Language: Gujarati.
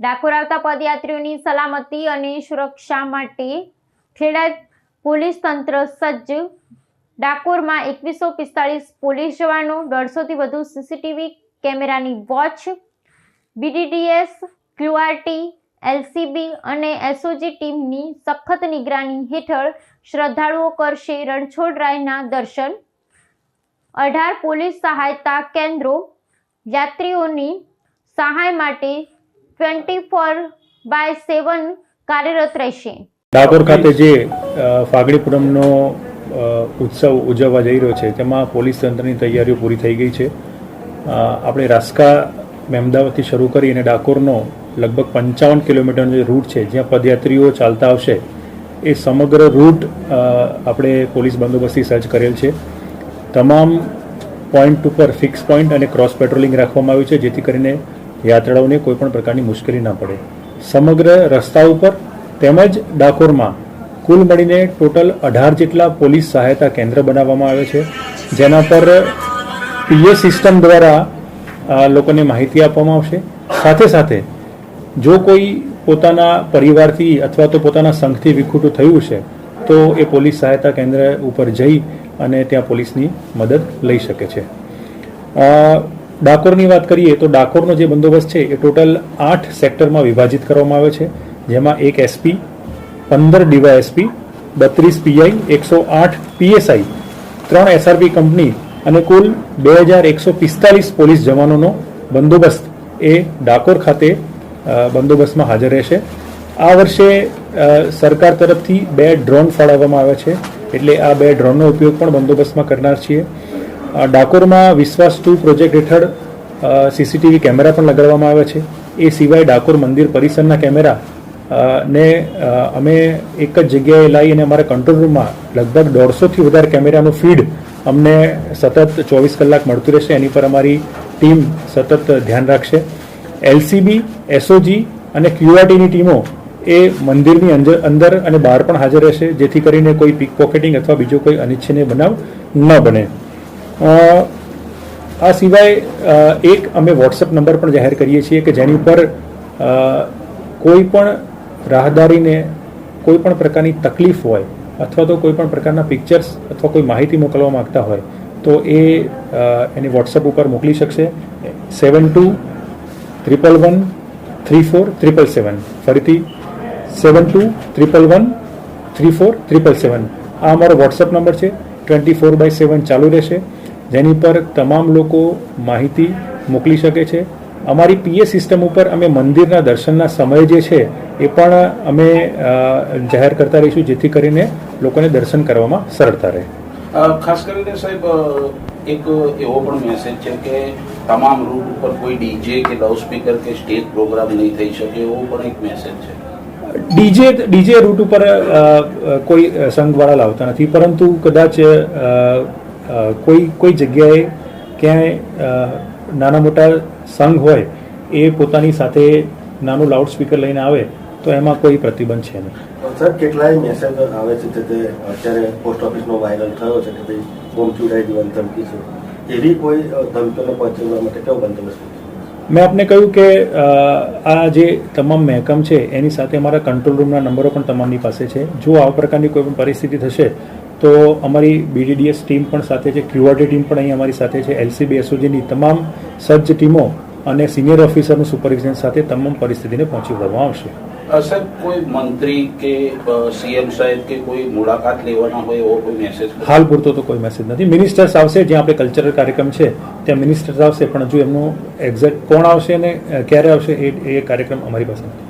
ડાકોર આવતા પદયાત્રીઓની સલામતી અને સુરક્ષા માટે ખેડા પોલીસ તંત્ર સજ્જ। ડાકોરમાં 2145 પોલીસ જવાનો, 150થી વધુ સીસીટીવી કેમેરાની વોચ, બીડીડીએસ, ક્યુઆરટી, એલસીબી અને એસઓજી ટીમની સખત નિગરાની હેઠળ શ્રદ્ધાળુઓ કરશે રણછોડરાયના દર્શન। 18 પોલીસ સહાયતા કેન્દ્રો યાત્રીઓની સહાય માટે 24/7 કાર્યરત રહેશે। ડાકોર ખાતે જે ફાગણી પૂનમનો ઉત્સવ ઉજવવા જઈ રહ્યો છે તેમાં પોલીસ તંત્રની તૈયારીઓ પૂરી થઈ ગઈ છે। આપણે રાસ્કા મહેમદાવાદથી શરૂ કરી અને ડાકોરનો લગભગ 55 કિલોમીટરનો જે રૂટ છે જ્યાં પદયાત્રીઓ ચાલતા આવશે એ સમગ્ર રૂટ આપણે પોલીસ બંદોબસ્તથી સજ્જ કરેલ છે। તમામ પોઈન્ટ ઉપર ફિક્સ પોઈન્ટ અને ક્રોસ પેટ્રોલિંગ રાખવામાં આવ્યું છે જેથી કરીને યાત્રાળુઓને કોઈપણ પ્રકારની મુશ્કેલી ના પડે। સમગ્ર રસ્તા ઉપર તેમજ ડાકોરમાં કુલ મળીને ટોટલ 18 જેટલા પોલીસ સહાયતા કેન્દ્ર બનાવવામાં આવે છે જેના પર પીએ સિસ્ટમ દ્વારા લોકોને માહિતી આપવામાં આવશે। સાથે સાથે જો કોઈ પોતાના પરિવારથી અથવા તો પોતાના સંઘથી વિખૂટું થયું છે તો એ પોલીસ સહાયતા કેન્દ્ર ઉપર જઈ અને ત્યાં પોલીસની મદદ લઈ શકે છે। ડાકોરની વાત કરીએ તો ડાકોરનો જે બંદોબસ્ત છે એ ટોટલ 8 સેક્ટરમાં વિભાજિત કરવામાં આવે છે જેમાં 1 SP, 15 DYSP, 32 PI, 108 PSI, 3 SRP company અને કુલ 2145 પોલીસ જવાનોનો બંદોબસ્ત એ ડાકોર ખાતે બંદોબસ્તમાં હાજર રહેશે। આ વર્ષે સરકાર તરફથી 2 ડ્રોન ફાળવવામાં આવ્યા છે એટલે આ 2 ડ્રોનનો ઉપયોગ પણ બંદોબસ્તમાં કરનાર છીએ। ડાકોરમાં વિશ્વાસ 2 પ્રોજેક્ટ હેઠળ સીસીટીવી કેમેરા પણ લગાડવામાં આવ્યા છે। એ સિવાય ડાકોર મંદિર પરિસરના કેમેરા ને અમે એક જ જગ્યાએ લાવી અને અમારા કંટ્રોલ રૂમમાં લગભગ 150થી વધારે કેમેરાનું ફીડ અમને સતત 24 કલાક મળતું રહેશે। એની પર અમારી ટીમ સતત ધ્યાન રાખશે। એલસીબી, એસઓજી અને ક્યુઆરટીની ટીમો એ મંદિરની અંદર અને બહાર પણ હાજર રહેશે જેથી કરીને કોઈ પીક પોકેટિંગ અથવા બીજો કોઈ અનિચ્છનીય બનાવ ન બને। આ સિવાય એક અમે વોટ્સએપ નંબર પણ જાહેર કરીએ છીએ કે જેની ઉપર કોઈ પણ રાહદારીને કોઈ પણ પ્રકારની તકલીફ હોય અથવા તો કોઈ પણ પ્રકારના પિક્ચર્સ અથવા કોઈ માહિતી મોકલવા માંગતા હોય તો એ એની વોટ્સએપ ઉપર મોકલી શકશે। 7211134777 ફરીથી 7211134777 આ અમારો વોટ્સએપ નંબર છે। 24/7 ચાલુ રહેશે જેની પર તમામ લોકો માહિતી મોકલી શકે છે। અમારી પીએ સિસ્ટમ ઉપર અમે મંદિરના દર્શનના સમય જે છે એ પણ અમે જાહેર કરતા રહીશું જેથી કરીને લોકોને દર્શન કરવામાં સરળતા રહે। ખાસ કરીને સાહેબ એક એવો પણ મેસેજ છે કે તમામ રૂટ ઉપર કોઈ ડીજે કે લાઉડસ્પીકર કે સ્ટેજ પ્રોગ્રામ નહીં થઈ શકે એવો પણ એક મેસેજ છે। ડીજે રૂટ ઉપર કોઈ સંઘવાળા લાવતા નથી પરંતુ કદાચ કોઈ જગ્યાએ ક્યાંય નાના મોટા સંઘ હોય એ પોતાની સાથે નાનું લાઉડ સ્પીકર લઈને આવે તો એમાં કોઈ પ્રતિબંધ છે નહીં। સર, કેટલાય મેસેજ આવે છે તે અત્યારે પોસ્ટ ઓફિસનો વાયરલ થયો છે કે ભાઈ બોમ્બ ચૂડાઈ દેવાની ધમકી છે, એવી કોઈ ધમકીઓને પહોંચવા માટે કેવો બંદોબસ્ત? મેં આપને કહ્યું કે આ જે તમામ મહેકમ છે એની સાથે અમારા કંટ્રોલ રૂમના નંબરો પણ તમામની પાસે છે। જો આ પ્રકારની કોઈ પણ પરિસ્થિતિ થશે તો અમારી બીડીડીએસ ટીમ પણ સાથે છે, ક્યુઆરટી ટીમ પણ અહીં અમારી સાથે છે, એલસીબી એસઓજીની તમામ સજ્જ ટીમો અને સિનિયર ઓફિસરનું સુપરવિઝન સાથે તમામ પરિસ્થિતિને પહોંચી વળવામાં આવશે। સાહેબ, કોઈ મંત્રી કે સીએમ સાહેબ કે કોઈ મુલાકાત લેવાના હોય એવો કોઈ મેસેજ? હાલ પૂરતો તો કોઈ મેસેજ નથી। મિનિસ્ટર્સ આવશે, જ્યાં આપણે કલ્ચરલ કાર્યક્રમ છે ત્યાં મિનિસ્ટર્સ આવશે પણ હજુ એમનું એક્ઝેક્ટ કોણ આવશે અને ક્યારે આવશે એ કાર્યક્રમ અમારી પાસે નથી।